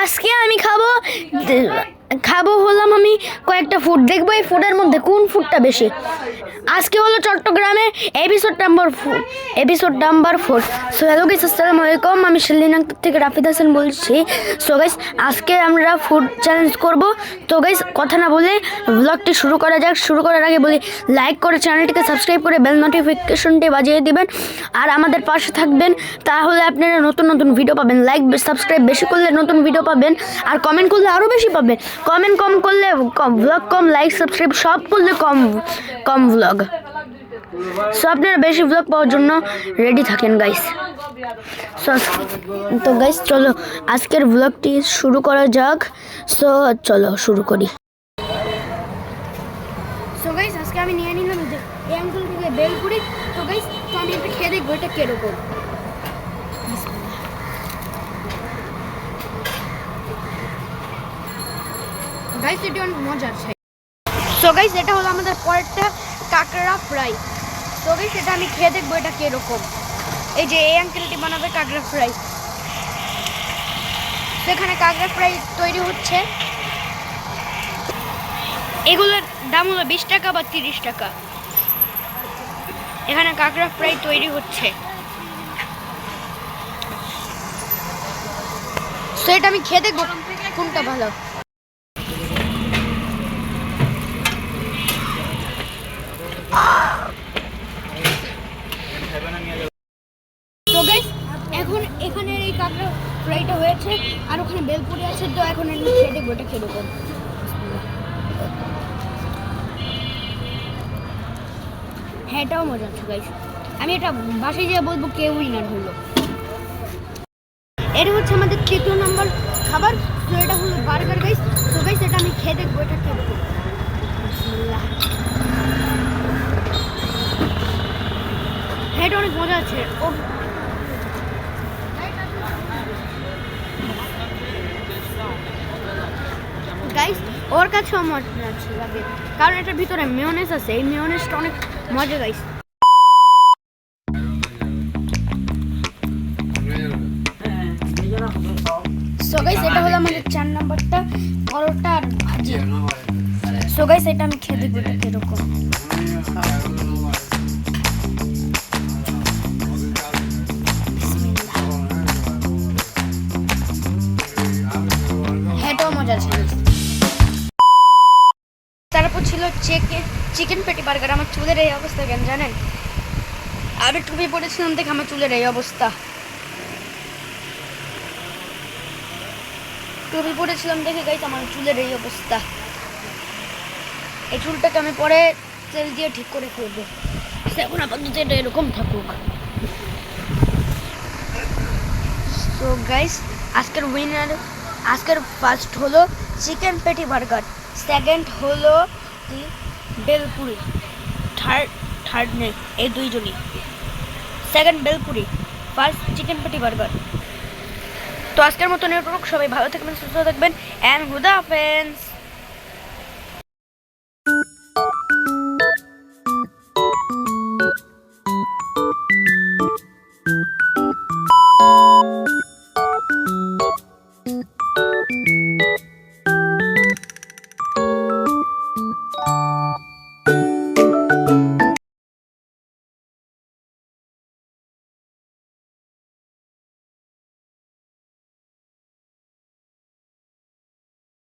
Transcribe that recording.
আজকে আমি খাবো হলাম আমি কয়েকটা ফুড দেখবো এই ফুডের মধ্যে কোন ফুডটা বেশি। আজকে হলো চট্টগ্রামে episode number 4। So hello guys, আসসালামু আলাইকুম। আমি শিলিন থেকে রাফিদ হাসান বলছি। সো গাইস, আজকে আমরা ফুড চ্যালেঞ্জ করব। তো গাইস, কথা না বলে ব্লগটি শুরু করা যাক। শুরু করার আগে বলি, লাইক করে চ্যানেলটিকে সাবস্ক্রাইব করে বেল নোটিফিকেশনটি বাজিয়ে দিবেন আর আমাদের পাশে থাকবেন, তাহলে আপনারা নতুন নতুন ভিডিও পাবেন। লাইক সাবস্ক্রাইব বেশি করলে নতুন ভিডিও পাবেন, আর কমেন্ট করলে আরও বেশি পাবেন। কমেন্ট কম করলে ব্লগ কম, লাইক সাবস্ক্রাইব সব করলে কম ব্লগ। সো আপনারা বেশি ব্লগ পাওয়ার জন্য রেডি থাকেন গাইস। তো গাইস, চলো আজকের ব্লগটি শুরু করা যাক। সো চলো শুরু করি। সো গাইস, আজকে আমি নিয়ে নিলাম এই আঙ্গুল থেকে বেলপুরি। তো গাইস, তো আমি এটা খেয়ে দেখবো এটা কিরকম। গাইস, এটা অনেক মজার। সো গাইস, এটা হলো আমাদের পরেরটা কাঁকড়া ফ্রাই। তো গাইস, এটা আমি খেয়ে দেখবো এটা কিরকম। এই যে এই আঙ্কেলটি বানাবে কাঁকড়া ফ্রাই। সেখানে কাঁকড়া ফ্রাই তৈরি হচ্ছে। এগুলোর দাম হলো 20 টাকা বা 30 টাকা। এখানে কাঁকড়া ফ্রাই তৈরি হচ্ছে। সো এটা আমি খেয়ে দেখবো কোনটা ভালো। তো গাইস, এখন এখানে এই কাঁকড়া ফ্রাইটা হয়েছে আর ওখানে বেলপুরি আছে। তো এখন আমি খেয়ে দেখবো এটা কিরকম। হ্যাঁ, এটাও মজা আছে গাইস। আমি এটা বাসায় যেয়ে বলবো কে উইনার হলো। এটা হচ্ছে আমাদের 3 নম্বর খাবার। তো এটা হলো বার্গার গাইস। তো গাইস, এটা আমি খেয়ে দেখবো এটা কিরকম। হ্যাঁ, এটা অনেক মজা আছে। গাইস, ওর কাছেও মজা আছে লাগে, কারণ এটার ভিতরে মেয়োনেজ আছে। এই মেয়োনেজটা অনেক মজা গাইস। সো গাইস, এটা হলো আমাদের 4 নম্বরটা পরোটা আর ভাজি। সো গাইস, এটা আমি খেয়ে দেখবো এটা কিরকম। এটাও মজা আছে। তারপর ছিল চিকেন পেটি বার্গার। আমার চুলের এই অবস্থা কেন জানেন? আমি টুপি পরেছিলাম দেখে আমার চুলের এই অবস্থা। টুপি পরেছিলাম দেখে গাইস আমার চুলের এই অবস্থা। এই চুলটাকে আমি পরে তেল দিয়ে ঠিক করে ফেলবো। এখন আপাতত এটা এরকম থাকুক। তো গাইস, আজকের ফার্স্ট হলো চিকেন পেটি বার্গার, সেকেন্ড হলো বেলপুরি, থার্ড নেই, এই দুইজনই। সেকেন্ড বেলপুরি, ফার্স্ট চিকেন পেটি বার্গার। তো আজকের মতো নেটওয়ার্ক, সবাই ভালো থাকবেন, সুস্থ থাকবেন, অ্যান্ড খুদা হাফেজ।